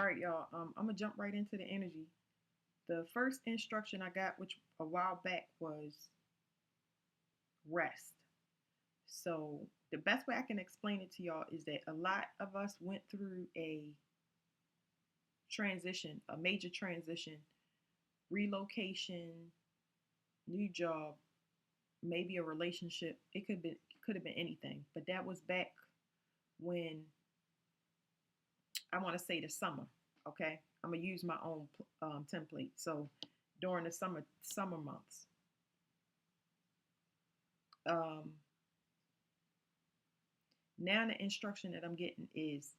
All right, y'all. I'm gonna jump right into the energy. The first instruction I got, which a while back, was rest. So the best way I can explain it to y'all is that a lot of us went through a transition, a major transition, relocation, new job, maybe a relationship. It could have been anything, but that was back when I want to say the summer. Okay, I'm gonna use my own template. So during the summer months, um, now the instruction that I'm getting is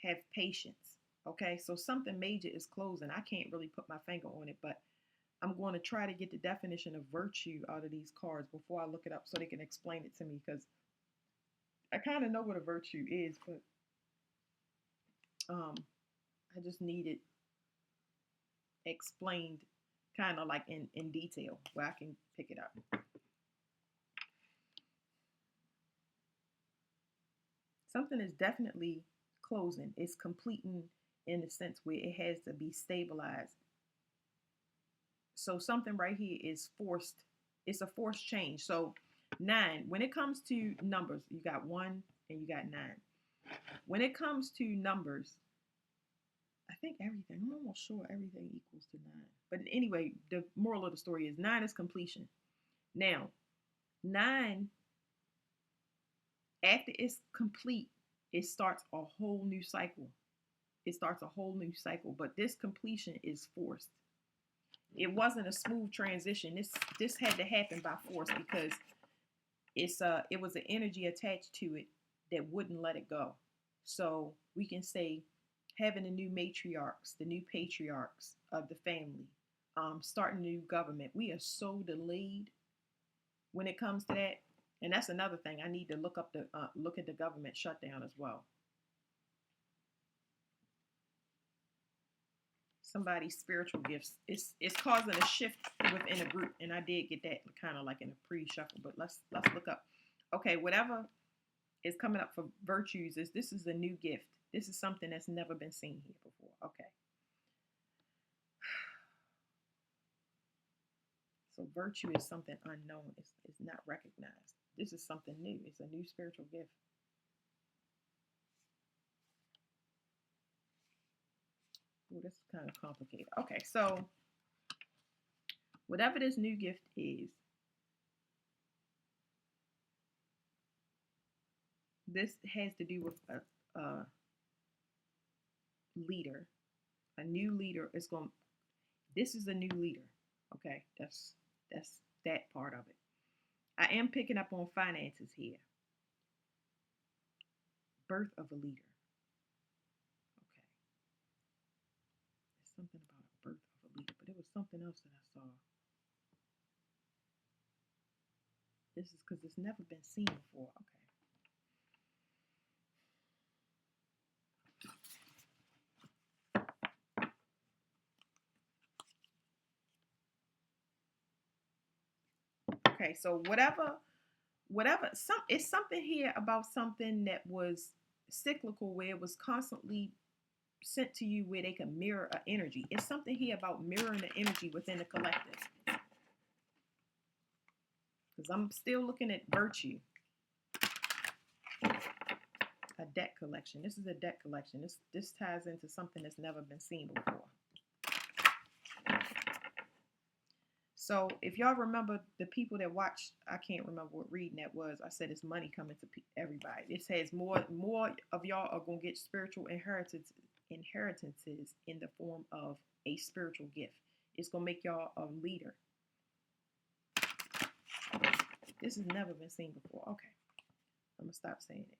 have patience. Okay, so something major is closing. I can't really put my finger on it, but I'm going to try to get the definition of virtue out of these cards before I look it up so they can explain it to me because I kind of know what a virtue is, but um, I just need it explained kind of like in detail where I can pick it up. Something is definitely closing. It's completing in the sense where it has to be stabilized. So something right here is forced. It's a forced change. So nine, when it comes to numbers, you got one and you got nine. When it comes to numbers, I think everything, I'm almost sure everything equals to nine. But anyway, the moral of the story is nine is completion. Now, nine, after it's complete, it starts a whole new cycle. It starts a whole new cycle, but this completion is forced. It wasn't a smooth transition. This had to happen by force because it was an energy attached to it that wouldn't let it go. So we can say having the new matriarchs, the new patriarchs of the family, starting a new government. We are so delayed when it comes to that, and that's another thing. I need to look at the government shutdown as well. Somebody's spiritual gifts. It's causing a shift within a group, and I did get that kind of like in a pre-shuffle. But let's look up. Okay, whatever is coming up for virtues is this is a new gift. This is something that's never been seen here before. Okay, so virtue is something unknown. It's not recognized. This is something new. It's a new spiritual gift. Oh, this is kind of complicated. Okay, so whatever this new gift is, this has to do with a leader. A new leader is going. This is a new leader. Okay, that's that part of it. I am picking up on finances here. Birth of a leader. Okay, there's something about a birth of a leader, but it was something else that I saw. This is because it's never been seen before. Okay, so it's something here about something that was cyclical where it was constantly sent to you where they can mirror an energy. It's something here about mirroring the energy within the collective. Because I'm still looking at virtue, a deck collection. This is a deck collection. This ties into something that's never been seen before. So if y'all remember the people that watched, I can't remember what reading that was. I said it's money coming to everybody. It says more of y'all are gonna get spiritual inheritances in the form of a spiritual gift. It's gonna make y'all a leader. This has never been seen before. Okay, I'm gonna stop saying it.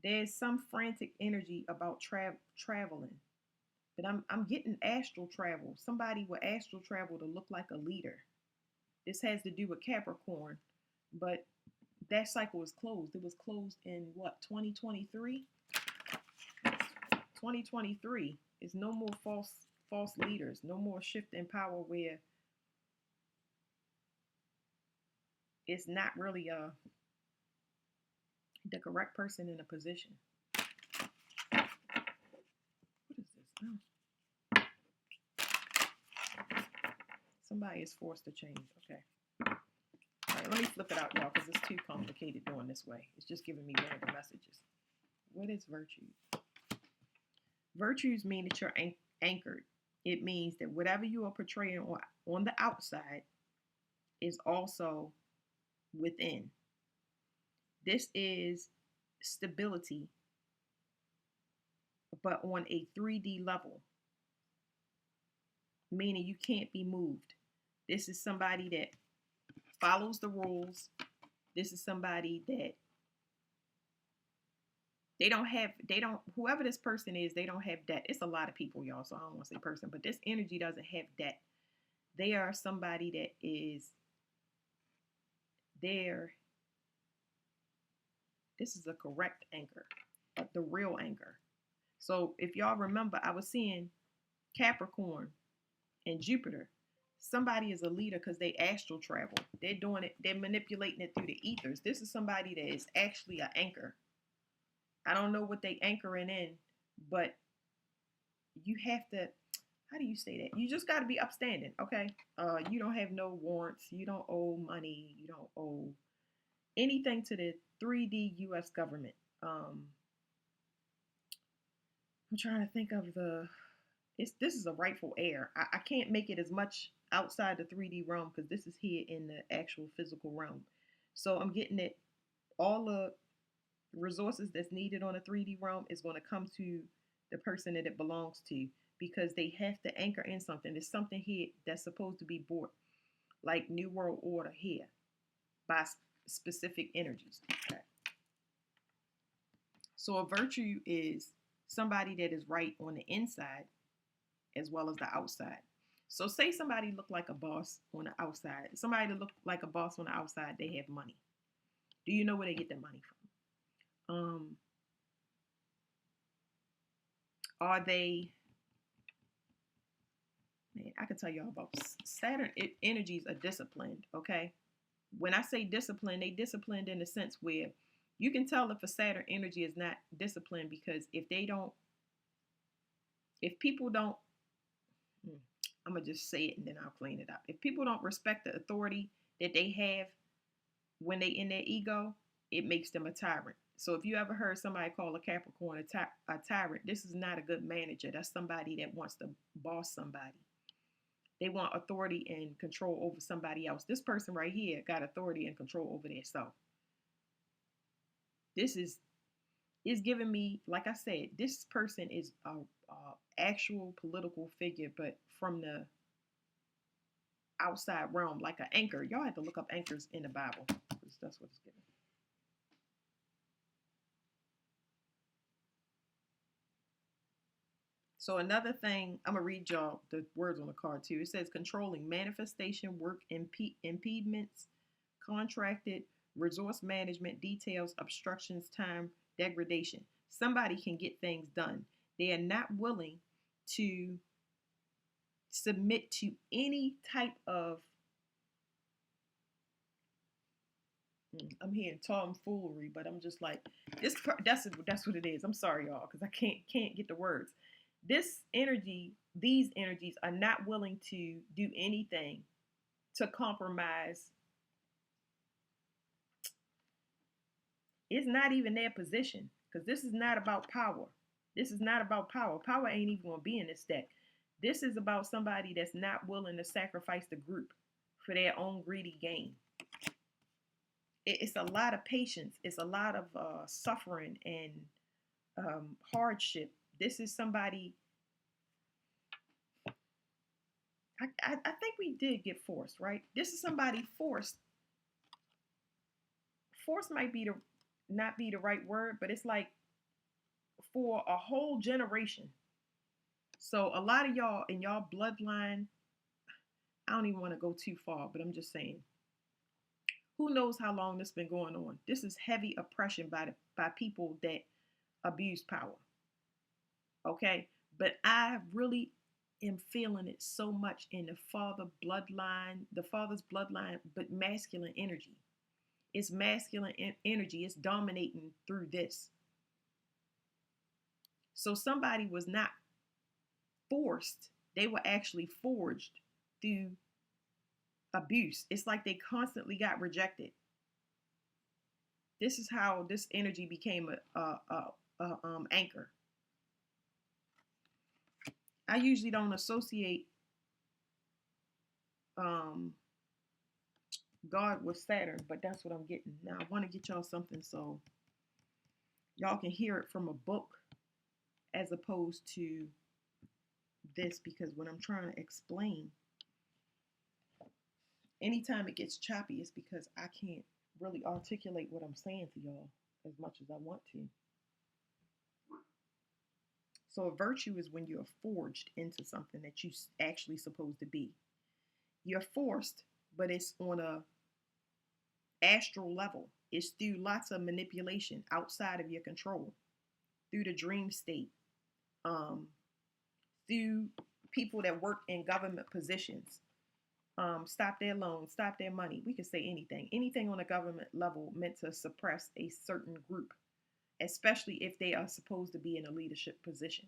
There's some frantic energy about traveling, but I'm getting astral travel. Somebody with astral travel to look like a leader. This has to do with Capricorn, but that cycle is closed. It was closed in what, 2023? 2023 is no more false leaders, no more shift in power where it's not really The correct person in a position. What is this? Oh. Somebody is forced to change. Okay. All right, let me flip it out, y'all, because it's too complicated doing this way. It's just giving me random messages. What is virtues? Virtues mean that you're anchored. It means that whatever you are portraying on the outside is also within. This is stability, but on a 3D level, meaning you can't be moved. This is somebody that follows the rules. This is somebody that whoever this person is, they don't have debt. It's a lot of people, y'all, so I don't want to say person, but this energy doesn't have debt. They are somebody that is there. This is a correct anchor, the real anchor. So if y'all remember, I was seeing Capricorn and Jupiter. Somebody is a leader because they astral travel. They're doing it. They're manipulating it through the ethers. This is somebody that is actually an anchor. I don't know what they anchoring in, but you have to, how do you say that? You just got to be upstanding, okay? You don't have no warrants. You don't owe money. You don't owe anything to the 3D U.S. government. I'm trying to think of this is a rightful heir. I can't make it as much outside the 3D realm because this is here in the actual physical realm. So I'm getting it. All the resources that's needed on a 3D realm is going to come to the person that it belongs to because they have to anchor in something. There's something here that's supposed to be bought, like New World Order here, by specific energies. Okay. So a virtue is somebody that is right on the inside as well as the outside. So say somebody look like a boss on the outside. Somebody that look like a boss on the outside, they have money. Do you know where they get their money from? Are they, man, I can tell y'all about Saturn energies are disciplined, okay? When I say disciplined, they disciplined in the sense where you can tell if a Saturn energy is not disciplined because if people don't, I'm going to just say it and then I'll clean it up. If people don't respect the authority that they have when they in their ego, it makes them a tyrant. So if you ever heard somebody call a Capricorn a tyrant, this is not a good manager. That's somebody that wants to boss somebody. They want authority and control over somebody else. This person right here got authority and control over themselves. This is giving me, like I said, this person is a actual political figure, but from the outside realm, like an anchor. Y'all have to look up anchors in the Bible because that's what it's giving. So another thing, I'm going to read y'all the words on the card too. It says controlling manifestation, work impediments, contracted, resource management, details, obstructions, time, degradation. Somebody can get things done. They are not willing to submit to any type of, I'm hearing tomfoolery, but I'm just like, that's what it is. I'm sorry, y'all, because I can't get the words. These energies are not willing to do anything to compromise. It's not even their position because this is not about power. This is not about power. Power ain't even going to be in this deck. This is about somebody that's not willing to sacrifice the group for their own greedy gain. It's a lot of patience. It's a lot of suffering and hardship. This is somebody. I think we did get forced, right? This is somebody forced. Forced might be not be the right word, but it's like for a whole generation. So a lot of y'all in y'all bloodline, I don't even want to go too far, but I'm just saying, who knows how long this been going on? This is heavy oppression by people that abuse power. Okay, but I really am feeling it so much in the father's bloodline, but masculine energy. It's masculine energy. It's dominating through this. So somebody was not forced. They were actually forged through abuse. It's like they constantly got rejected. This is how this energy became a anchor. I usually don't associate um, God with Saturn, but that's what I'm getting. Now I want to get y'all something so y'all can hear it from a book as opposed to this, because when I'm trying to explain, anytime it gets choppy, it's because I can't really articulate what I'm saying to y'all as much as I want to. So a virtue is when you're forged into something that you actually supposed to be. You're forced, but it's on a astral level. It's through lots of manipulation outside of your control, through the dream state, um, through people that work in government positions. Stop their loans, stop their money. We could say anything. Anything on a government level meant to suppress a certain group, especially if they are supposed to be in a leadership position.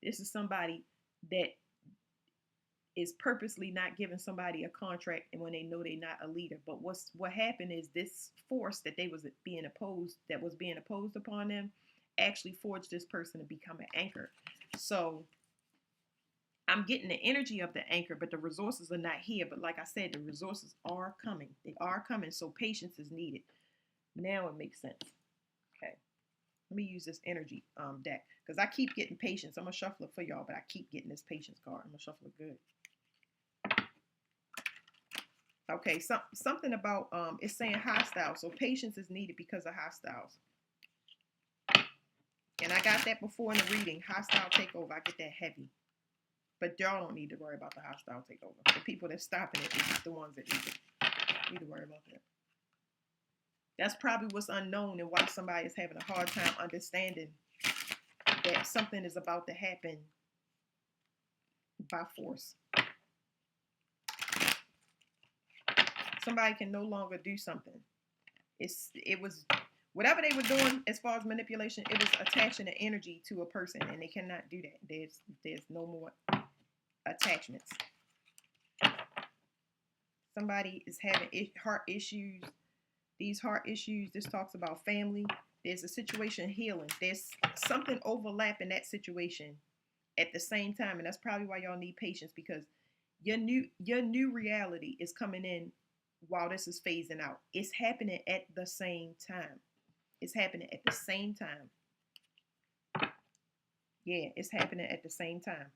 This is somebody that is purposely not giving somebody a contract and when they know they're not a leader. But what happened is this force that they was being opposed, that was being opposed upon them, actually forged this person to become an anchor. So I'm getting the energy of the anchor, but the resources are not here. But like I said, the resources are coming. They are coming. So patience is needed. Now it makes sense. Okay. Let me use this energy deck because I keep getting patience. I'm going to shuffle it for y'all, but I keep getting this patience card. I'm going to shuffle it good. Okay, something about it's saying hostile. So patience is needed because of hostiles. And I got that before in the reading. Hostile takeover. I get that heavy. But y'all don't need to worry about the hostile takeover. The people that's stopping it is the ones that need to worry about that. That's probably what's unknown and why somebody is having a hard time understanding that something is about to happen by force. Somebody can no longer do something. It was whatever they were doing as far as manipulation, it was attaching the energy to a person, and they cannot do that. There's no more attachments. Somebody is having heart issues. These heart issues, this talks about family. There's a situation healing. There's something overlapping that situation at the same time, and that's probably why y'all need patience, because your new reality is coming in while this is phasing out. It's happening at the same time. It's happening at the same time. Yeah, it's happening at the same time.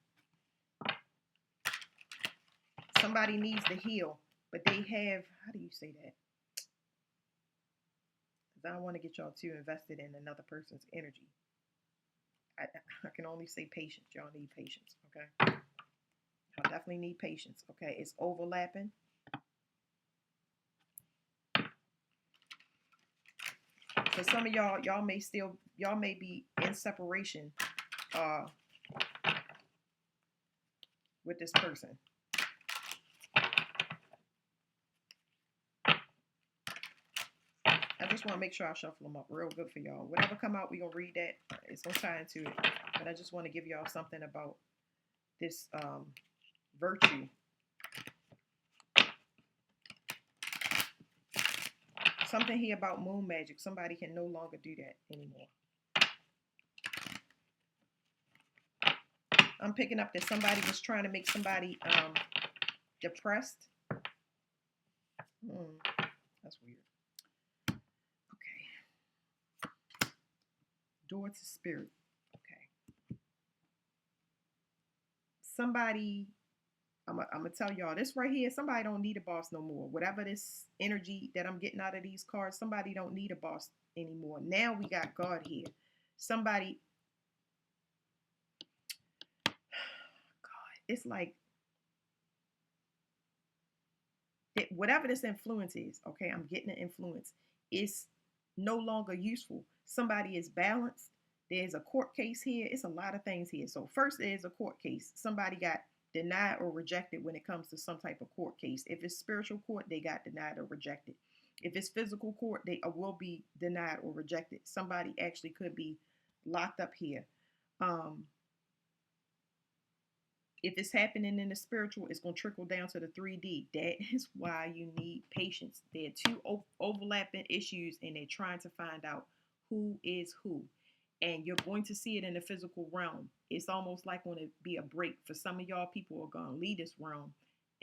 Somebody needs to heal, but they have, how do you say that? Because I don't want to get y'all too invested in another person's energy. I can only say patience. Y'all need patience, okay? Y'all definitely need patience, okay? It's overlapping. For some of y'all may be in separation with this person. I just want to make sure I shuffle them up real good for y'all. Whatever come out, we're going to read that. It's going to tie into it. But I just want to give y'all something about this virtue. Something here about moon magic. Somebody can no longer do that anymore. I'm picking up that somebody was trying to make somebody depressed. That's weird. Okay. Door to spirit. Okay. Somebody, I'm going to tell y'all this right here. Somebody don't need a boss no more. Whatever this energy that I'm getting out of these cards, somebody don't need a boss anymore. Now we got God here. Somebody, God, it's like, whatever this influence is, okay, I'm getting an influence. It's no longer useful. Somebody is balanced. There's a court case here. It's a lot of things here. So first, there's a court case. Somebody got denied or rejected when it comes to some type of court case. If it's spiritual court, they got denied or rejected. If it's physical court, they will be denied or rejected. Somebody actually could be locked up here. Um, if it's happening in the spiritual, it's going to trickle down to the 3D. That is why you need patience. There are two overlapping issues, and they're trying to find out who is who. And you're going to see it in the physical realm. It's almost like going to be a break. For some of y'all, people are going to leave this realm,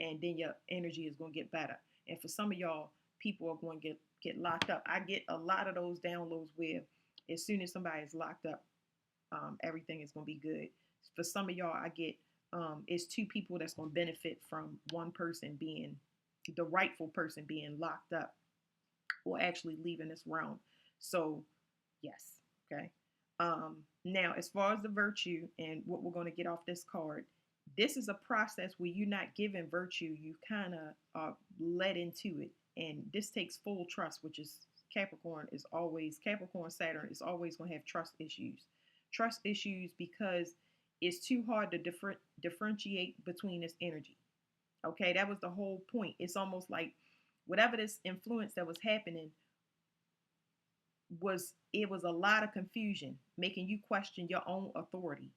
and then your energy is going to get better. And for some of y'all, people are going to get locked up. I get a lot of those downloads where as soon as somebody is locked up, everything is going to be good. For some of y'all, I get it's two people that's going to benefit from one person being the rightful person being locked up or actually leaving this realm. So, yes, okay. Now, as far as the virtue and what we're going to get off this card, this is a process where you're not given virtue, you kind of are led into it. And this takes full trust, which is Capricorn Saturn is always going to have trust issues. Trust issues because it's too hard to differentiate between this energy. Okay, that was the whole point. It's almost like whatever this influence that was happening was a lot of confusion, making you question your own authority.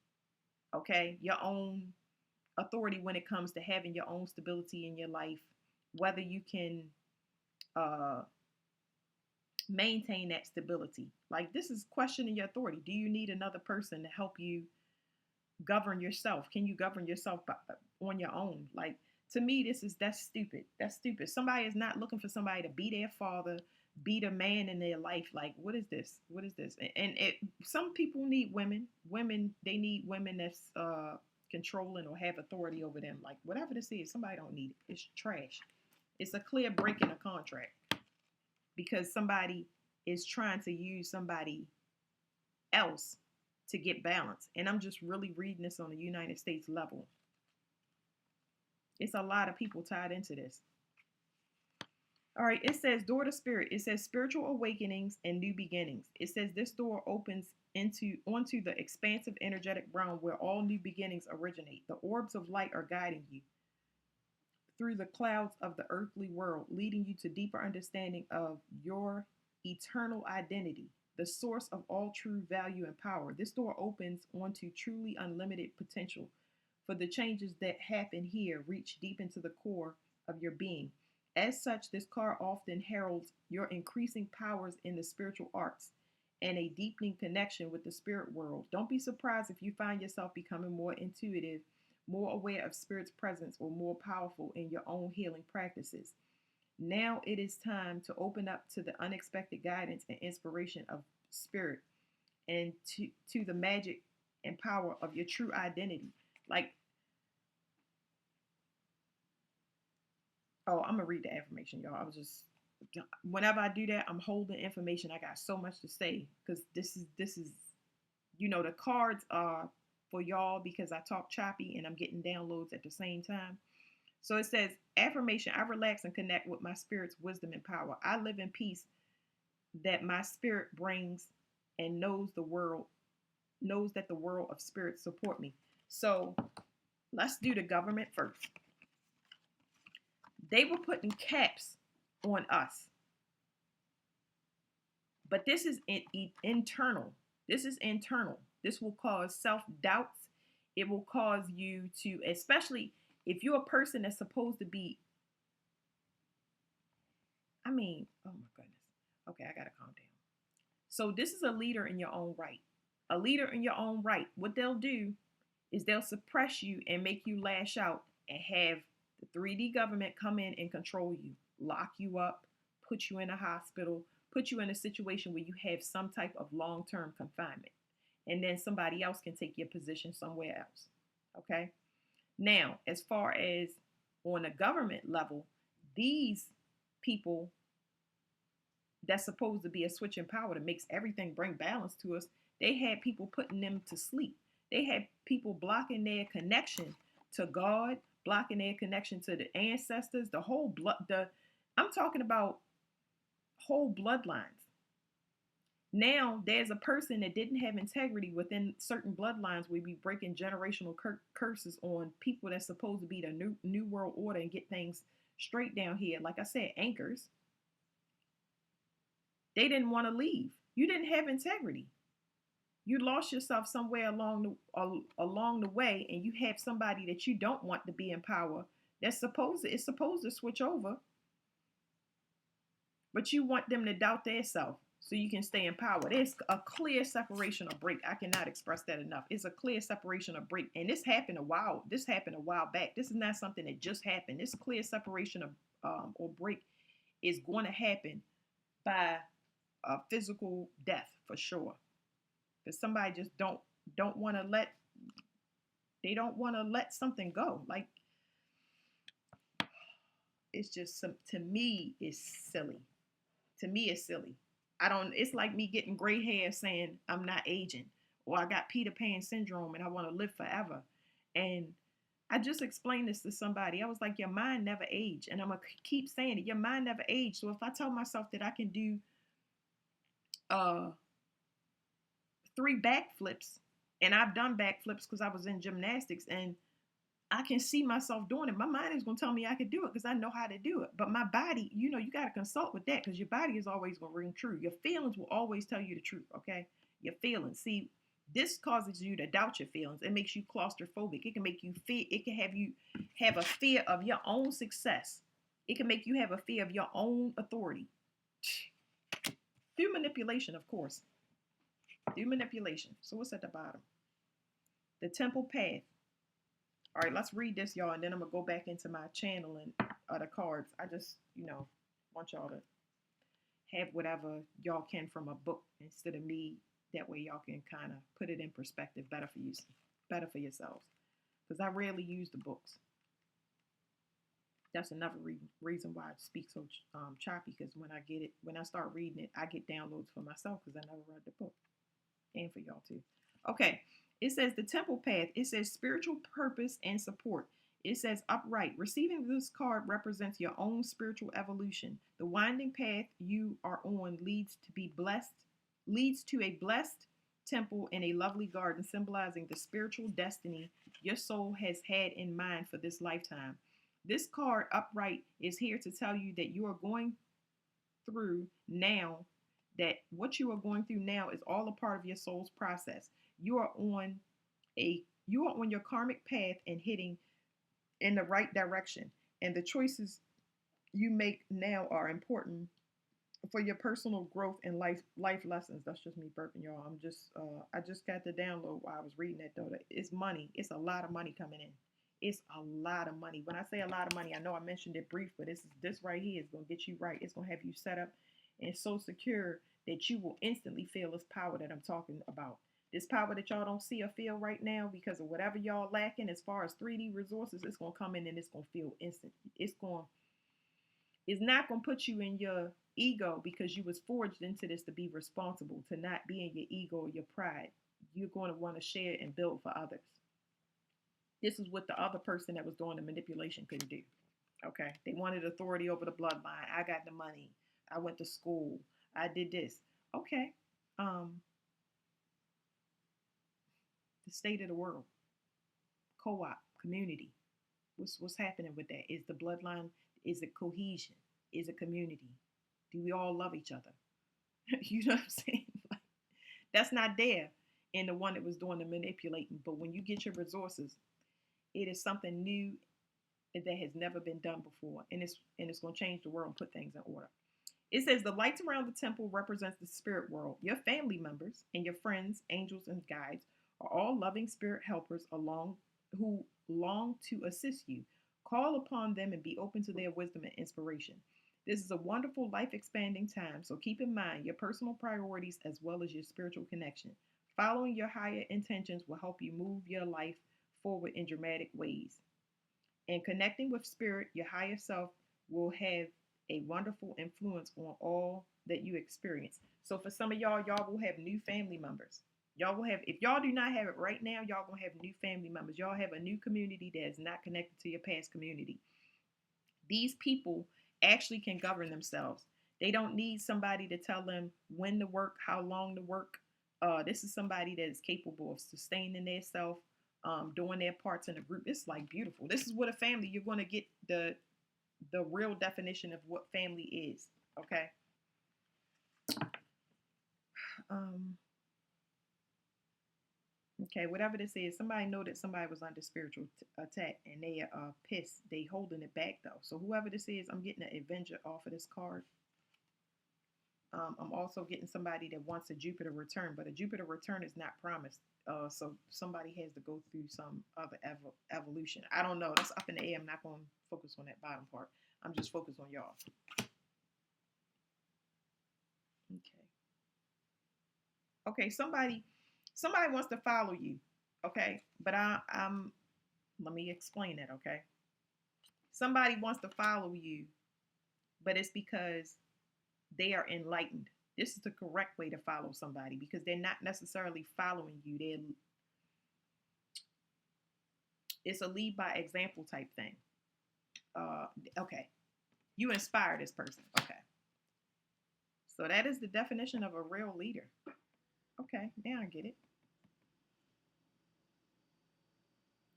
Okay, your own authority when it comes to having your own stability in your life, whether you can uh, maintain that stability. Like this is questioning your authority. Do you need another person to help you govern yourself? Can you govern yourself on your own? Like to me, that's stupid. That's stupid. Somebody is not looking for somebody to be their father, be the man in their life. Like what is this? What is this? And some people need women. Women they need women that's controlling or have authority over them. Like whatever this is, somebody don't need it. It's trash. It's a clear break in a contract because somebody is trying to use somebody else to get balance. And I'm just really reading this on the United States level. It's a lot of people tied into this. All right, it says door to spirit. It says spiritual awakenings and new beginnings. It says this door opens onto the expansive energetic realm where all new beginnings originate. The orbs of light are guiding you through the clouds of the earthly world, leading you to deeper understanding of your eternal identity, the source of all true value and power. This door opens onto truly unlimited potential. For the changes that happen here reach deep into the core of your being. As such, this card often heralds your increasing powers in the spiritual arts and a deepening connection with the spirit world. Don't be surprised if you find yourself becoming more intuitive, more aware of spirit's presence, or more powerful in your own healing practices. Now it is time to open up to the unexpected guidance and inspiration of spirit and to the magic and power of your true identity. Like, oh, I'm gonna read the affirmation, y'all. I was just whenever I do that, I'm holding information. I got so much to say because this is the cards are for y'all because I talk choppy and I'm getting downloads at the same time. So it says affirmation: I relax and connect with my spirit's wisdom and power. I live in peace that my spirit brings and knows that the world of spirits support me. So let's do the government first. They were putting caps on us. But this is internal. This is internal. This will cause self-doubts. It will cause you to, especially if you're a person that's supposed to be, oh my goodness. Okay, I gotta calm down. So this is a leader in your own right. A leader in your own right. What they'll do is they'll suppress you and make you lash out and have the 3D government come in and control you, lock you up, put you in a hospital, put you in a situation where you have some type of long-term confinement. And then somebody else can take your position somewhere else. Okay? Now, as far as on a government level, these people that's supposed to be a switch in power that makes everything bring balance to us, they had people putting them to sleep. They had people blocking their connection to God, blocking their connection to the ancestors, the whole I'm talking about whole bloodlines. Now there's a person that didn't have integrity within certain bloodlines. We be breaking generational curses on people that's supposed to be the new world order and get things straight down here. Like I said, anchors. They didn't want to leave. You didn't have integrity. You lost yourself somewhere along the way, and you have somebody that you don't want to be in power it's supposed to switch over, but you want them to doubt their self so you can stay in power. There's a clear separation or break. I cannot express that enough. It's a clear separation or break, and this happened a while back. This is not something that just happened. This clear separation of or break is going to happen by a physical death for sure. Because somebody just don't want to let they don't want to let something go. Like, it's just to me it's silly. To me it's silly. I don't It's like me getting gray hair saying I'm not aging, or I got Peter Pan syndrome and I want to live forever. And I just explained this to somebody. I was like, your mind never aged. And I'm going to keep saying it. Your mind never aged. So if I tell myself that I can do uh 3 backflips, and I've done backflips because I was in gymnastics, and I can see myself doing it, my mind is going to tell me I could do it because I know how to do it. But my body, you got to consult with that, because your body is always going to ring true. Your feelings will always tell you the truth, okay? Your feelings. See, this causes you to doubt your feelings. It makes you claustrophobic. It can make you fear. It can have you have a fear of your own success. It can make you have a fear of your own authority. Through manipulation, of course. Through manipulation. So what's at the bottom? The temple path. All right, let's read this, y'all, and then I'm going to go back into my channeling the cards. I just, want y'all to have whatever y'all can from a book instead of me. That way y'all can kind of put it in perspective better for you, better for yourselves. Because I rarely use the books. That's another reason why I speak so choppy, because when I start reading it, I get downloads for myself because I never read the book. And for y'all too. Okay. It says the temple path. It says spiritual purpose and support. It says upright. Receiving this card represents your own spiritual evolution. The winding path you are on leads to a blessed temple and a lovely garden, symbolizing the spiritual destiny your soul has had in mind for this lifetime. This card, upright, is here to tell you that you are going through now, that what you are going through now is all a part of your soul's process. You are on your karmic path and heading in the right direction. And the choices you make now are important for your personal growth and life lessons. That's just me burping, y'all. I just got the download while I was reading that though. It's money. It's a lot of money coming in. It's a lot of money. When I say a lot of money, I know I mentioned it brief, but this right here is gonna get you right. It's gonna have you set up and so secure that you will instantly feel this power that I'm talking about. This power that y'all don't see or feel right now because of whatever y'all lacking as far as 3D resources, it's gonna come in and it's gonna feel instant. It's not gonna put you in your ego, because you was forged into this to be responsible, to not be in your ego or your pride. You're going to want to share and build for others. This is what the other person that was doing the manipulation couldn't do. Okay, they wanted authority over the bloodline. I got the money. I went to school. I did this. Okay. The state of the world, co-op, community. What's happening with that? Is the bloodline? Is it cohesion? Is it community? Do we all love each other? You know what I'm saying? Like, that's not there in the one that was doing the manipulating. But when you get your resources, it is something new that has never been done before, and it's going to change the world and put things in order. It says the lights around the temple represents the spirit world. Your family members and your friends, angels and guides, are all loving spirit helpers who long to assist you. Call upon them and be open to their wisdom and inspiration. This is a wonderful life expanding time, so keep in mind your personal priorities as well as your spiritual connection. Following your higher intentions will help you move your life forward in dramatic ways. And connecting with spirit, your higher self, will have a wonderful influence on all that you experience. So for some of y'all will have new family members. Y'all will have, if y'all do not have it right now, y'all gonna have new family members. Y'all have a new community that is not connected to your past community. These people actually can govern themselves. They don't need somebody to tell them when to work, how long to work. This is somebody that is capable of sustaining themselves, doing their parts in a group. It's like beautiful. This is what a family. You're going to get the real definition of what family is. Okay. Okay, whatever this is, somebody know that somebody was under spiritual attack and they are pissed. They holding it back though. So whoever this is, I'm getting an Avenger off of this card. I'm also getting somebody that wants a Jupiter return, but a Jupiter return is not promised. So somebody has to go through some other evolution. I don't know. That's up in the air. I'm not going to focus on that bottom part. I'm just focused on y'all. Okay. Okay. Somebody wants to follow you. Okay, but I'm. Let me explain that. Okay. Somebody wants to follow you, but it's because they are enlightened. This is the correct way to follow somebody because they're not necessarily following you. It's a lead by example type thing. Uh, okay, you inspire this person. Okay, so that is the definition of a real leader. Okay, now I get it.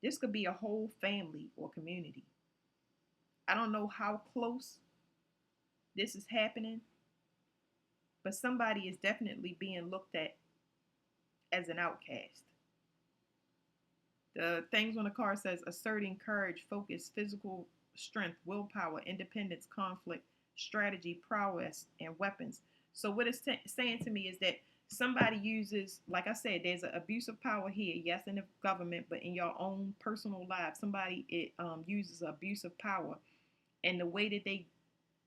This could be a whole family or community. I don't know how close this is happening, but somebody is definitely being looked at as an outcast. The things on the card says asserting courage, focus, physical strength, willpower, independence, conflict, strategy, prowess, and weapons. So what it's saying to me is that somebody uses, like I said, there's an abuse of power here, yes, in the government, but in your own personal life, somebody uses abuse of power, and the way that they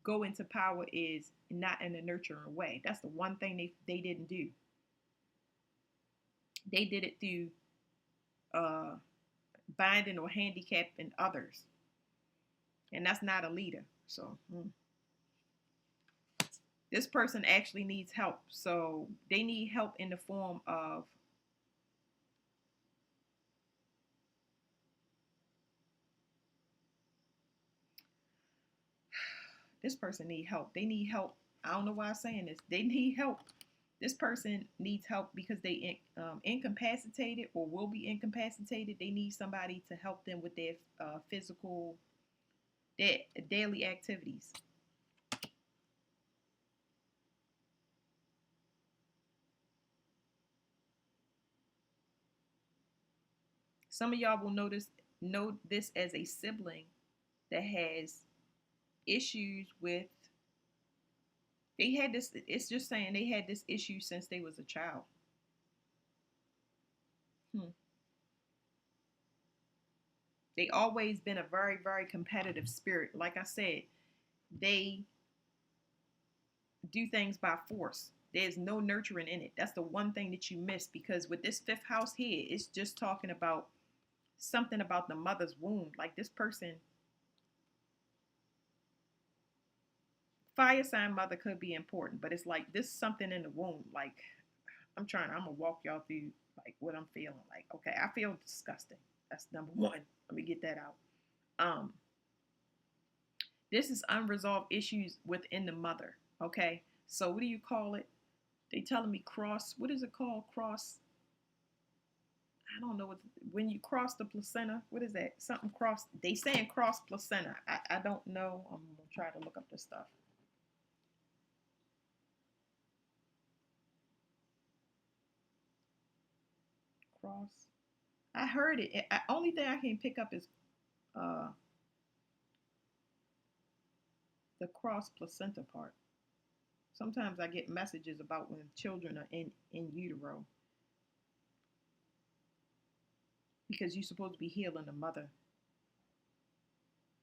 go into power is not in a nurturing way. That's the one thing they didn't do. They did it through uh, binding or handicapping others, and that's not a leader. So this person actually needs help. So they need help in the form of this person need help. They need help. I don't know why I'm saying this. They need help. This person needs help because they incapacitated or will be incapacitated. They need somebody to help them with their physical, their daily activities. Some of y'all will know this as a sibling that has issues with. They had this. It's just saying they had this issue since they was a child. Hmm. They always been a very, very competitive spirit. Like I said, they do things by force. There's no nurturing in it. That's the one thing that you miss because with this fifth house here, it's just talking about something about the mother's womb. Like this person, fire sign mother could be important, but it's like this something in the womb. Like I'm gonna walk y'all through like what I'm feeling. Like, okay, I feel disgusting. That's number one. Let me get that out. Um, this is unresolved issues within the mother. Okay, so what do you call it? They telling me cross. What is it called? Cross. I don't know what when you cross the placenta. What is that? Something cross. They saying cross placenta. I don't know. I'm gonna try to look up this stuff. Cross. I heard it. Only thing I can pick up is uh the cross placenta part. Sometimes I get messages about when children are in utero because you're supposed to be healing the mother.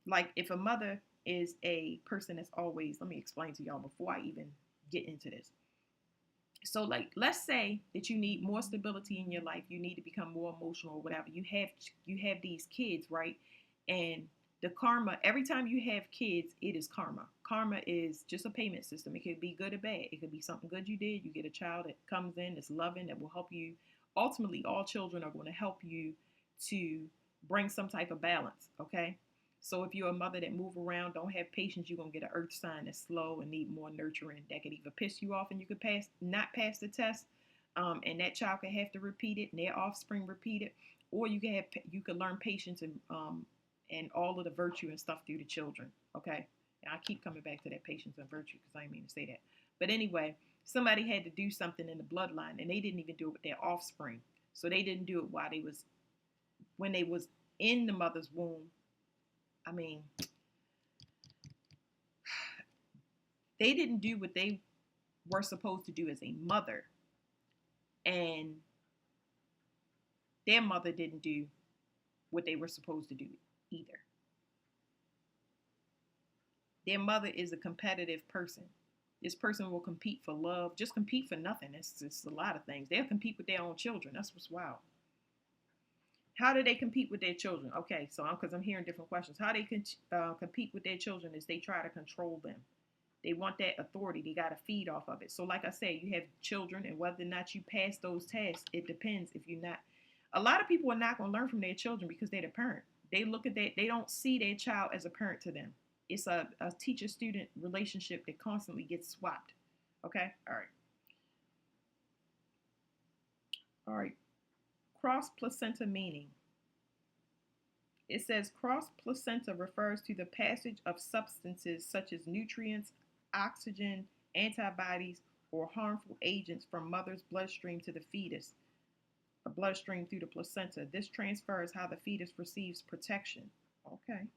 Like if a mother is a person that's always, let me explain to y'all before I even get into this. So like let's say that you need more stability in your life, you need to become more emotional or whatever. You have these kids, right? And the karma, every time you have kids, it is karma. Karma is just a payment system. It could be good or bad. It could be something good you did. You get a child that comes in, that's loving, that will help you. Ultimately, all children are going to help you to bring some type of balance, okay? So if you're a mother that move around, don't have patience, you're gonna get an earth sign that's slow and need more nurturing. That could either piss you off and you could not pass the test, and that child could have to repeat it, and their offspring repeat it, or you could learn patience and all of the virtue and stuff through the children. Okay, and I keep coming back to that patience and virtue because I didn't mean to say that, but anyway, Somebody had to do something in the bloodline, and they didn't even do it with their offspring. So they didn't do it while they was when they was in the mother's womb. I mean, they didn't do what they were supposed to do as a mother, and their mother didn't do what they were supposed to do either. Their mother is a competitive person. This person will compete for love, just compete for nothing. It's a lot of things. They'll compete with their own children. That's what's wild. How do they compete with their children? Okay, so because I'm hearing different questions. How they compete with their children is they try to control them. They want that authority. They got to feed off of it. So, like I said, you have children, and whether or not you pass those tests, it depends. If you're not, a lot of people are not going to learn from their children because they're the parent. They look at that. They don't see their child as a parent to them. It's a teacher-student relationship that constantly gets swapped. Okay. All right. All right. Cross placenta meaning. It says cross placenta refers to the passage of substances such as nutrients, oxygen, antibodies, or harmful agents from mother's bloodstream to the fetus, a bloodstream through the placenta. This transfers how the fetus receives protection. Okay.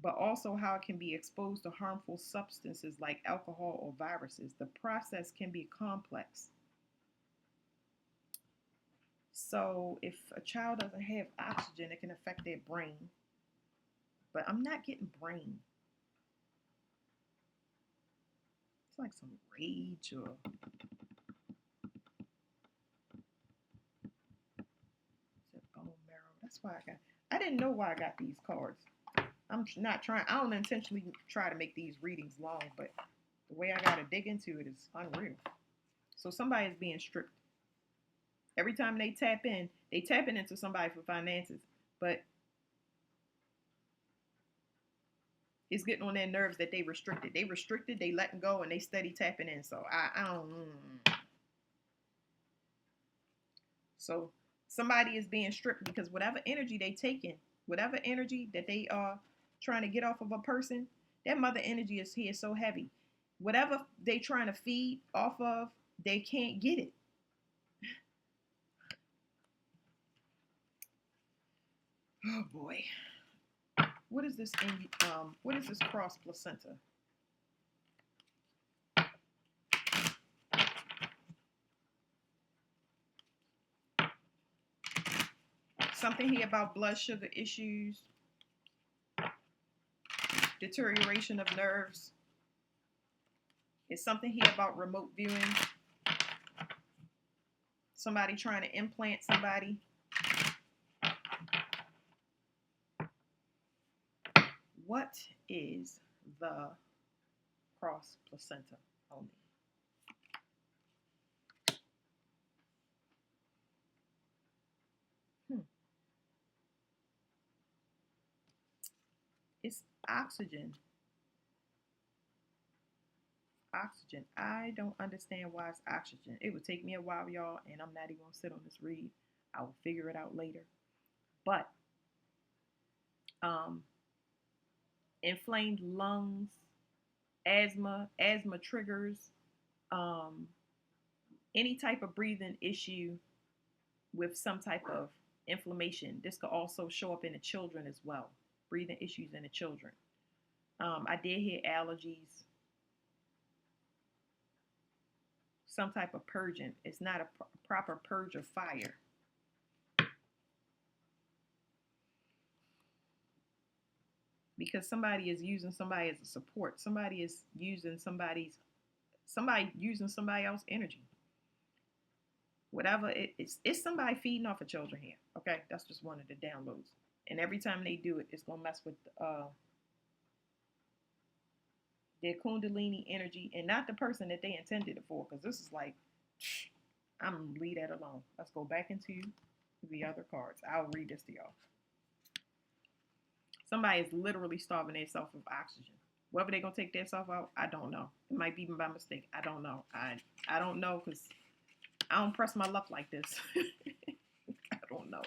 But also how it can be exposed to harmful substances like alcohol or viruses. The process can be complex. So if a child doesn't have oxygen, it can affect their brain. But I'm not getting brain. It's like some rage or bone marrow. That's why I didn't know why I got these cards. I'm not trying, I don't intentionally try to make these readings long, but the way I got to dig into it is unreal. So somebody is being stripped. Every time they tapping into somebody for finances, but it's getting on their nerves that they restricted. They restricted, they letting go, and they steady tapping in. So I don't. So somebody is being stripped because whatever energy they taking, whatever energy that they are trying to get off of a person, that mother energy is here so heavy. Whatever they trying to feed off of, they can't get it. Oh boy. What is this what is this cross placenta? Something here about blood sugar issues, deterioration of nerves. It's something here about remote viewing. Somebody trying to implant somebody. What is the cross placenta only? It's oxygen. Oxygen. I don't understand why it's oxygen. It would take me a while, y'all, and I'm not even going to sit on this read. I will figure it out later. But inflamed lungs, asthma triggers, any type of breathing issue with some type of inflammation. This could also show up in the children as well. Breathing issues in the children. I did hear allergies, some type of purging. It's not a proper purge of fire. Because somebody is using somebody as a support. Somebody is using somebody using somebody else's energy. Whatever it's somebody feeding off of children here. Okay, that's just one of the downloads. And every time they do it, it's gonna mess with their kundalini energy and not the person that they intended it for. Because this is like, I'm gonna leave that alone. Let's go back into the other cards. I'll read this to y'all. Somebody is literally starving themselves of oxygen. Whether they're gonna take themselves out, I don't know. It might be by mistake. I don't know. I don't know because I don't press my luck like this. I don't know.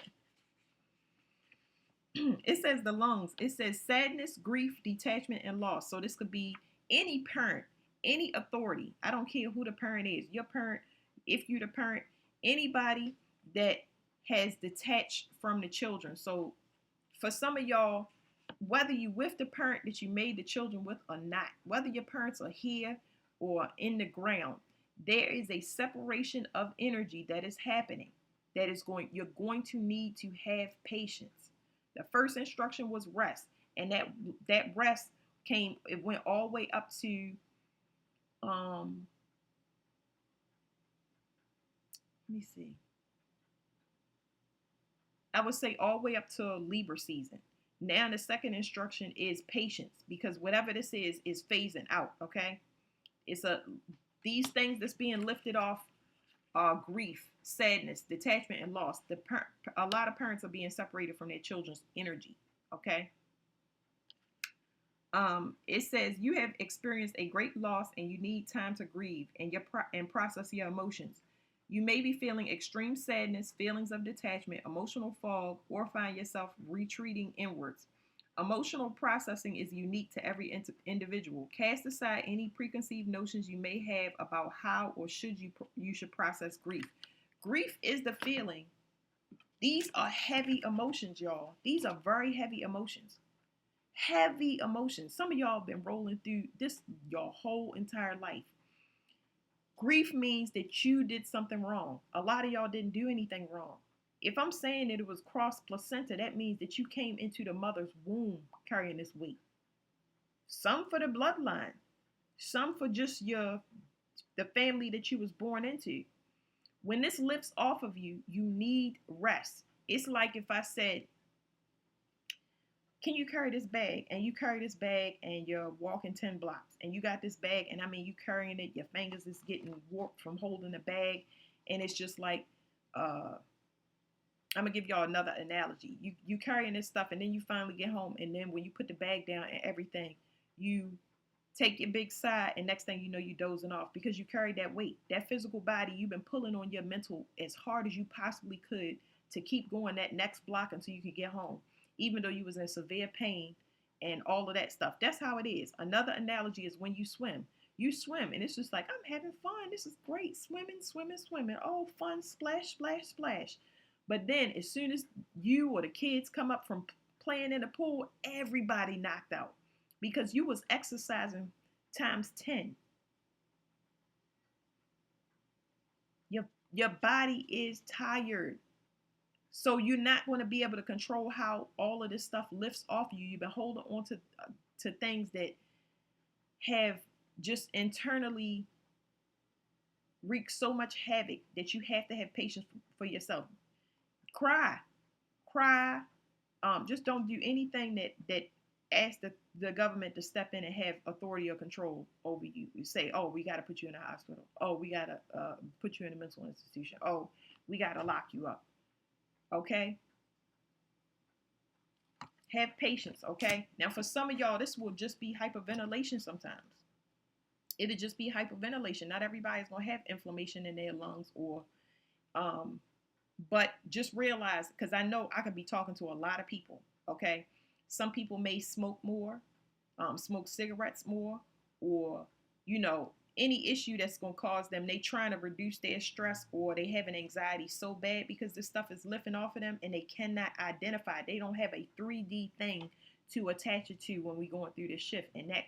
It says the lungs. It says sadness, grief, detachment, and loss. So this could be any parent, any authority, I don't care who the parent is, your parent, if you're the parent, anybody that has detached from the children. So for some of y'all, whether you with the parent that you made the children with or not, whether your parents are here or in the ground, there is a separation of energy that is happening. That is going, you're going to need to have patience. The first instruction was rest, and that rest came, it went all the way up to um let me see. I would say all the way up to Libra season. Now the second instruction is patience, because whatever this is phasing out. Okay, it's a these things that's being lifted off are grief, sadness, detachment, and loss. A lot of parents are being separated from their children's energy. Okay. It says you have experienced a great loss and you need time to grieve and process your emotions. You may be feeling extreme sadness, feelings of detachment, emotional fog, or find yourself retreating inwards. Emotional processing is unique to every individual. Cast aside any preconceived notions you may have about how or you should process grief. Grief is the feeling. These are heavy emotions, y'all. These are very heavy emotions. Heavy emotions. Some of y'all have been rolling through this your whole entire life. Grief means that you did something wrong. A lot of y'all didn't do anything wrong. If I'm saying that it was cross placenta, that means that you came into the mother's womb carrying this weight. Some for the bloodline, some for just the family that you was born into. When this lifts off of you, you need rest. It's like if I said, can you carry this bag? And you carry this bag and you're walking 10 blocks and you got this bag, and I mean, you carrying it, your fingers is getting warped from holding the bag. And it's just like, I'm gonna give y'all another analogy. You carrying this stuff and then you finally get home, and then when you put the bag down and everything, you take your big sigh, and next thing you know, you dozing off because you carried that weight. That physical body, you've been pulling on your mental as hard as you possibly could to keep going that next block until you could get home, even though you was in severe pain and all of that stuff. That's how it is. Another analogy is when you swim. You swim and it's just like, I'm having fun. This is great. Swimming, swimming, swimming. Oh, fun, splash, splash, splash. But then as soon as you or the kids come up from playing in the pool, everybody knocked out because you was exercising times 10. Your body is tired. So you're not going to be able to control how all of this stuff lifts off you. You've been holding on to things that have just internally wreaked so much havoc that you have to have patience for yourself. Cry, cry. Just don't do anything that asks the government to step in and have authority or control over you. You say, oh, we got to put you in a hospital. Oh, we got to put you in a mental institution. Oh, we got to lock you up. Okay? Have patience, okay? Now, for some of y'all, this will just be hyperventilation sometimes. It'll just be hyperventilation. Not everybody's going to have inflammation in their lungs um, but just realize, because I know I could be talking to a lot of people, okay? Some people may smoke more, smoke cigarettes more, or, any issue that's going to cause them, they trying to reduce their stress, or they have an anxiety so bad because this stuff is lifting off of them and they cannot identify. They don't have a 3D thing to attach it to when we going through this shift, and that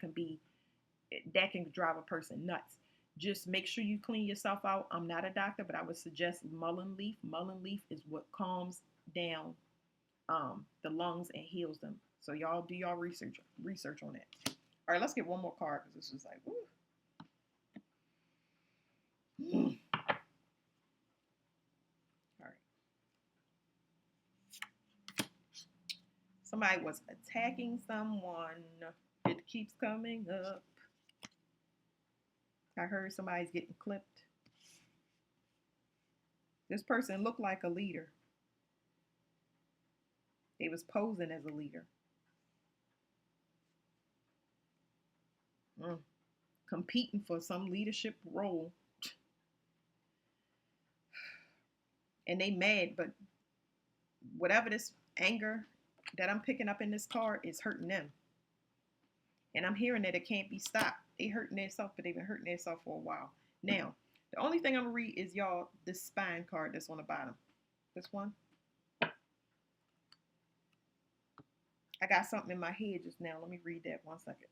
can drive a person nuts. Just make sure you clean yourself out. I'm not a doctor, but I would suggest mullein leaf. Mullein leaf is what calms down the lungs and heals them. So y'all do y'all research on that. All right, let's get one more card because this is like, woo. All right. Somebody was attacking someone. It keeps coming up. I heard somebody's getting clipped. This person looked like a leader. They was posing as a leader. Competing for some leadership role. And they mad, but whatever this anger that I'm picking up in this card is hurting them. And I'm hearing that it can't be stopped. They hurting themselves, but they've been hurting themselves for a while. Now, the only thing I'm gonna read is y'all this spine card that's on the bottom. This one. I got something in my head just now. Let me read that 1 second.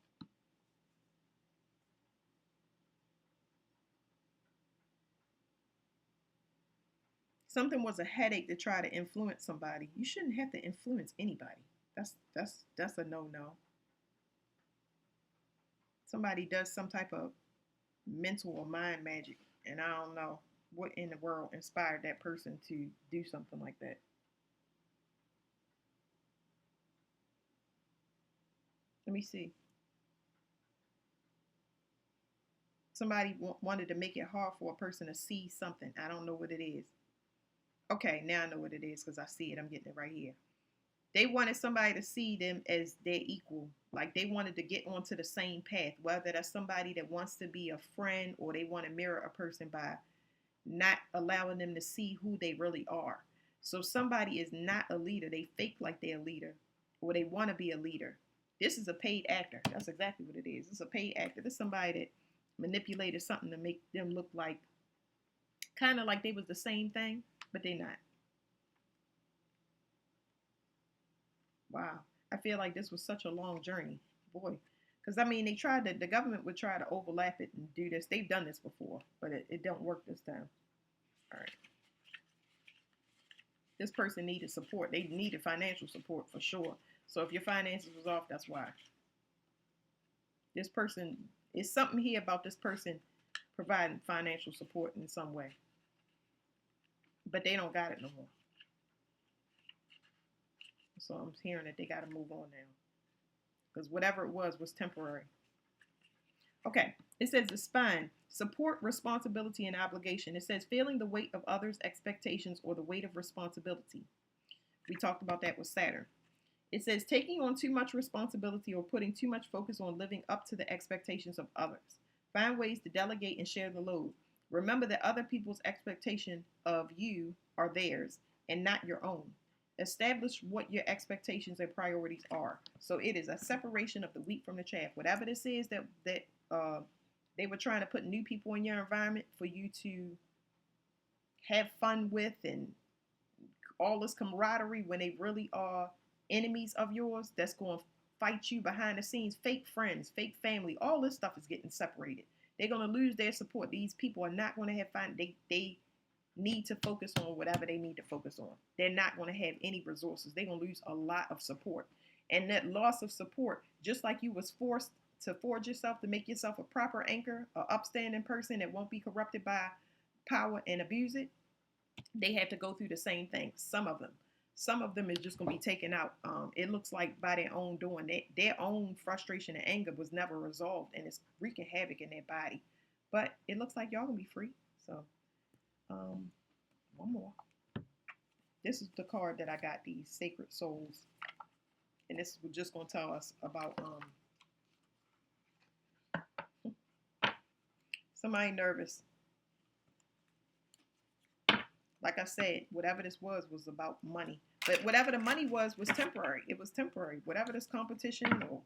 Something was a headache to try to influence somebody. You shouldn't have to influence anybody. That's a no-no. Somebody does some type of mental or mind magic, and I don't know what in the world inspired that person to do something like that. Let me see. Somebody wanted to make it hard for a person to see something. I don't know what it is. Okay, now I know what it is because I see it. I'm getting it right here. They wanted somebody to see them as their equal. Like they wanted to get onto the same path, whether that's somebody that wants to be a friend or they want to mirror a person by not allowing them to see who they really are. So somebody is not a leader. They fake like they're a leader or they want to be a leader. This is a paid actor. That's exactly what it is. It's a paid actor. This is somebody that manipulated something to make them look like kind of like they was the same thing, but they're not. Wow. I feel like this was such a long journey. Boy. Because, I mean, the government would try to overlap it and do this. They've done this before, but it don't work this time. All right. This person needed support. They needed financial support for sure. So if your finances was off, that's why. This person, is something here about this person providing financial support in some way. But they don't got it no more. So I'm hearing that they got to move on now. Because whatever it was temporary. Okay, it says the spine, support, responsibility, and obligation. It says feeling the weight of others' expectations or the weight of responsibility. We talked about that with Saturn. It says taking on too much responsibility or putting too much focus on living up to the expectations of others. Find ways to delegate and share the load. Remember that other people's expectation of you are theirs and not your own. Establish what your expectations and priorities are. So it is a separation of the wheat from the chaff. Whatever this is that they were trying to put new people in your environment for you to have fun with and all this camaraderie when they really are enemies of yours that's going to fight you behind the scenes, fake friends, fake family, all this stuff is getting separated. They're going to lose their support. These people are not going to have fun. They need to focus on whatever they need to focus on. They're not going to have any resources. They're going to lose a lot of support. And that loss of support, just like you was forced to forge yourself to make yourself a proper anchor, an upstanding person that won't be corrupted by power and abuse it, they have to go through the same thing. Some of them is just going to be taken out. It looks like by their own doing. Their own frustration and anger was never resolved, and it's wreaking havoc in their body. But it looks like y'all going to be free. So, one more. This is the card that I got, these Sacred Souls. And this is just going to tell us about somebody nervous. Like I said, whatever this was about money. But whatever the money was temporary. It was temporary. Whatever this competition or...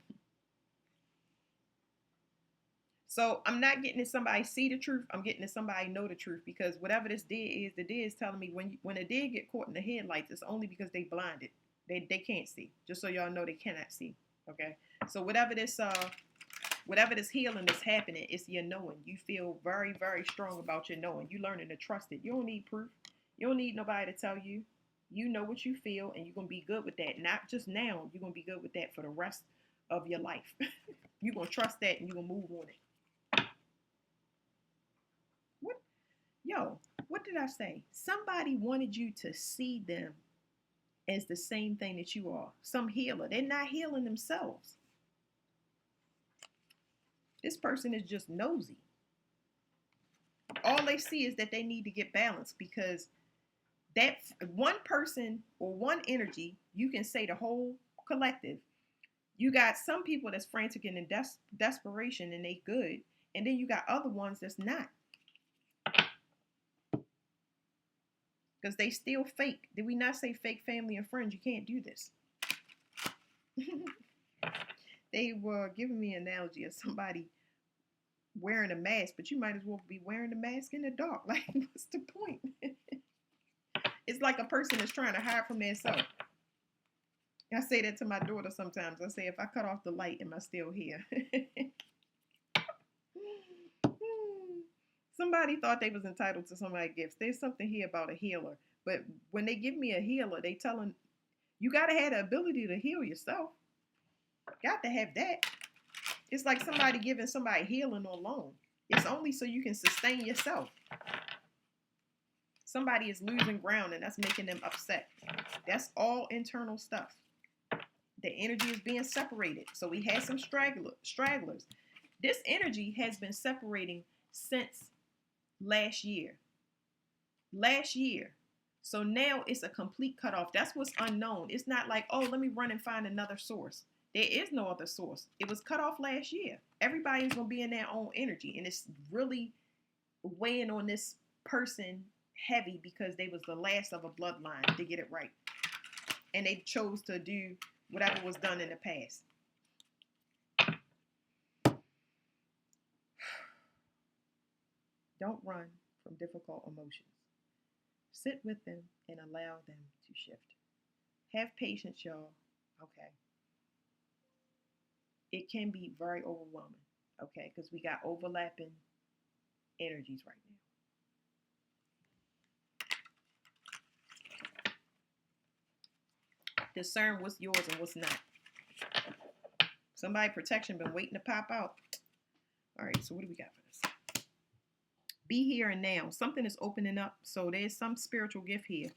So I'm not getting that somebody see the truth. I'm getting that somebody know the truth, because whatever this dead is, the dead is telling me when a dead get caught in the headlights, it's only because they blinded. They can't see. Just so y'all know, they cannot see. Okay. So whatever this healing that's happening, it's your knowing. You feel very, very strong about your knowing. You learning to trust it. You don't need proof. You don't need nobody to tell you. You know what you feel, and you're going to be good with that. Not just now. You're going to be good with that for the rest of your life. You're going to trust that, and you're going to move on it. What did I say? Somebody wanted you to see them as the same thing that you are. Some healer. They're not healing themselves. This person is just nosy. All they see is that they need to get balanced, because that one person or one energy, you can say the whole collective. You got some people that's frantic and in desperation and they good. And then you got other ones that's not. Because they still fake. Did we not say fake family and friends? You can't do this. They were giving me an analogy of somebody wearing a mask, but you might as well be wearing the mask in the dark. Like, what's the point? It's like a person is trying to hide from themselves. I say that to my daughter sometimes. I say, if I cut off the light, am I still here? Somebody thought they was entitled to somebody's gifts. There's something here about a healer. But when they give me a healer, they telling you got to have the ability to heal yourself. Got to have that. It's like somebody giving somebody healing on loan. It's only so you can sustain yourself. Somebody is losing ground and that's making them upset. That's all internal stuff. The energy is being separated. So we had some stragglers. This energy has been separating since last year. So now it's a complete cutoff. That's what's unknown. It's not like, oh, let me run and find another source. There is no other source. It was cut off last year. Everybody's going to be in their own energy. And it's really weighing on this person heavy because they was the last of a bloodline to get it right. And they chose to do whatever was done in the past. Don't run from difficult emotions. Sit with them and allow them to shift. Have patience, y'all. Okay. It can be very overwhelming, okay, because we got overlapping energies right now. Discern what's yours and what's not. Somebody protection been waiting to pop out. All right, so what do we got for this? Be here and now. Something is opening up, so there's some spiritual gift here.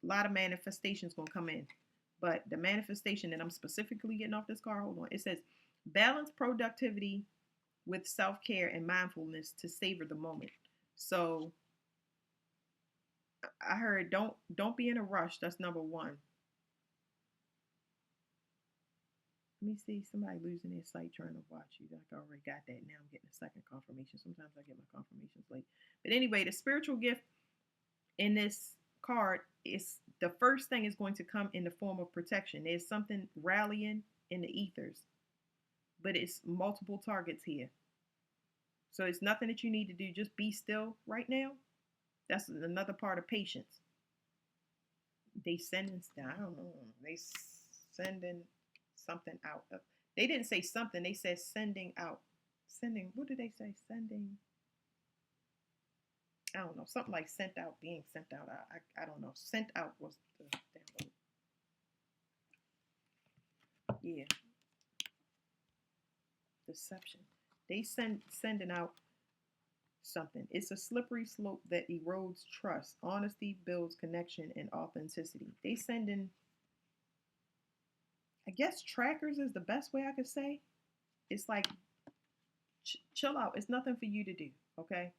A lot of manifestations going to come in. But the manifestation that I'm specifically getting off this card, hold on. It says, balance productivity with self-care and mindfulness to savor the moment. So I heard don't be in a rush. That's number one. Let me see. Somebody losing their sight trying to watch you. Like I already got that. Now I'm getting a second confirmation. Sometimes I get my confirmations late. But anyway, the spiritual gift in this card is the first thing is going to come in the form of protection. There's something rallying in the ethers, but it's multiple targets here. So it's nothing that you need to do. Just be still right now. That's another part of patience. They sending, I don't know. They sending something out. They didn't say something. They said sending out. Sending. What did they say? Sending. I don't know, something like sent out, being sent out. I don't know. Sent out was the download. Yeah. Deception. They sending out something. It's a slippery slope that erodes trust. Honesty builds connection and authenticity. They sending, I guess trackers is the best way I could say. It's like, chill out. It's nothing for you to do, okay?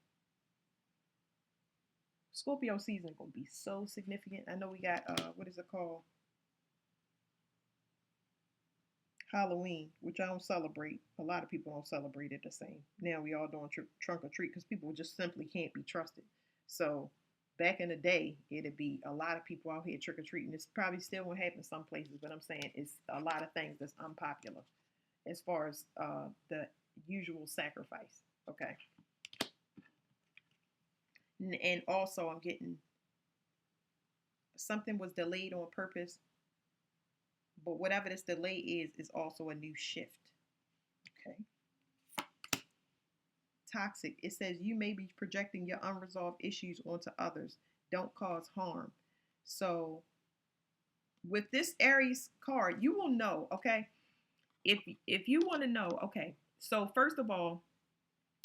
Scorpio season gonna be so significant. I know we got what is it called? Halloween, which I don't celebrate. A lot of people don't celebrate it the same. Now we all doing trunk or treat because people just simply can't be trusted. So back in the day, it'd be a lot of people out here trick or treating. This probably still won't happen some places, but I'm saying it's a lot of things that's unpopular as far as the usual sacrifice. Okay. And also, I'm getting something was delayed on purpose, but whatever this delay is also a new shift. Okay. Toxic. It says you may be projecting your unresolved issues onto others. Don't cause harm. So, with this Aries card, you will know. Okay, if you want to know, okay. So first of all,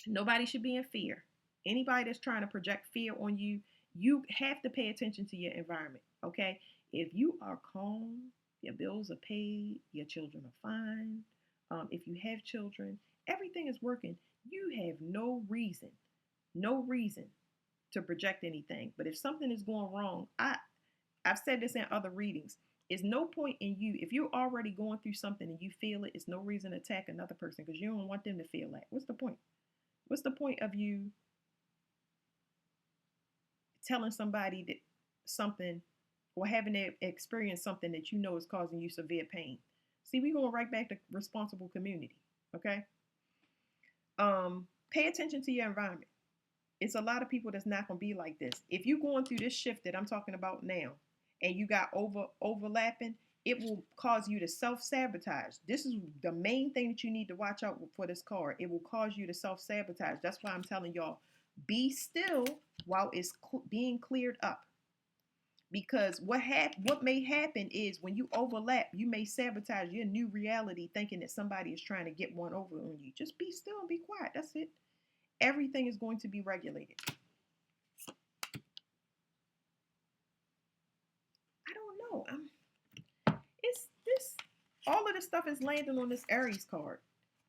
nobody should be in fear. Anybody that's trying to project fear on you, you have to pay attention to your environment, okay? If you are calm, your bills are paid, your children are fine, if you have children, everything is working, you have no reason to project anything. But if something is going wrong, I've said this in other readings, there's no point in you, if you're already going through something and you feel it, it's no reason to attack another person because you don't want them to feel that. What's the point? What's the point of you telling somebody that something or having to experience something that you know is causing you severe pain? See, we're going right back to responsible community, okay? Pay attention to your environment. It's a lot of people that's not going to be like this. If you're going through this shift that I'm talking about now and you got overlapping, it will cause you to self-sabotage. This is the main thing that you need to watch out for this card. It will cause you to self-sabotage. That's why I'm telling y'all, be still while it's being cleared up. Because what may happen is when you overlap, you may sabotage your new reality thinking that somebody is trying to get one over on you. Just be still and be quiet. That's it. Everything is going to be regulated. I don't know. It's this. All of this stuff is landing on this Aries card,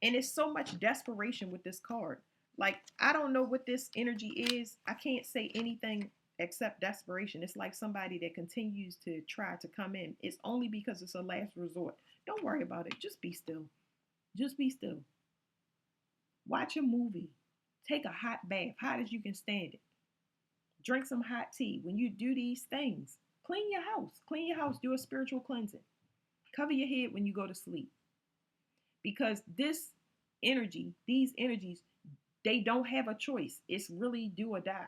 and it's so much desperation with this card. Like I don't know what this energy is. I can't say anything except desperation. It's like somebody that continues to try to come in. It's only because it's a last resort. Don't worry about it. Just be still. Just be still. Watch a movie. Take a hot bath, hot as you can stand it. Drink some hot tea. When you do these things, clean your house. Clean your house. Do a spiritual cleansing. Cover your head when you go to sleep. Because this energy, these energies, they don't have a choice. It's really do or die.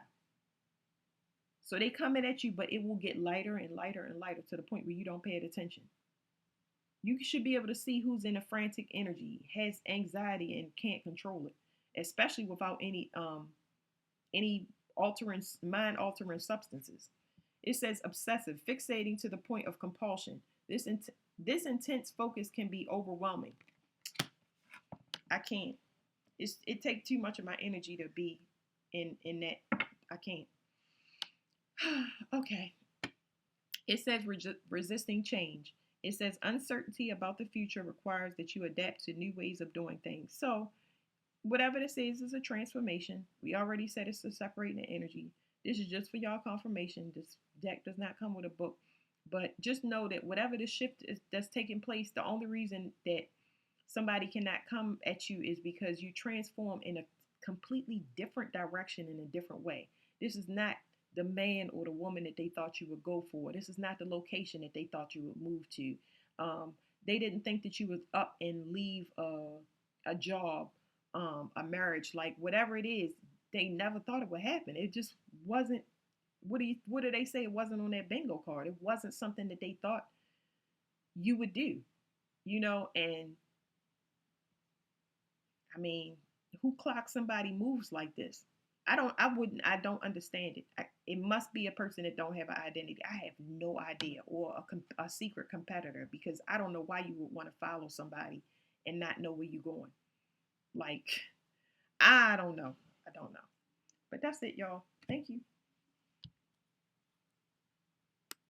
So they coming at you, but it will get lighter and lighter and lighter to the point where you don't pay attention. You should be able to see who's in a frantic energy, has anxiety and can't control it, especially without any altering mind altering substances. It says obsessive, fixating to the point of compulsion. This intense focus can be overwhelming. I can't. It takes too much of my energy to be in that. I can't. Okay. It says resisting change. It says uncertainty about the future requires that you adapt to new ways of doing things. So whatever this is a transformation. We already said it's a separating energy. This is just for y'all confirmation. This deck does not come with a book. But just know that whatever the shift is that's taking place, the only reason that somebody cannot come at you is because you transform in a completely different direction in a different way. This is not the man or the woman that they thought you would go for. This is not the location that they thought you would move to. They didn't think that you would up and leave a job, a marriage, like whatever it is. They never thought it would happen. It just wasn't. What do they say? It wasn't on that bingo card. It wasn't something that they thought you would do. And I mean, who clocks somebody moves like this? I don't understand it. It must be a person that don't have an identity. I have no idea, or a secret competitor, because I don't know why you would want to follow somebody and not know where you're going. Like, I don't know. I don't know. But that's it, y'all. Thank you.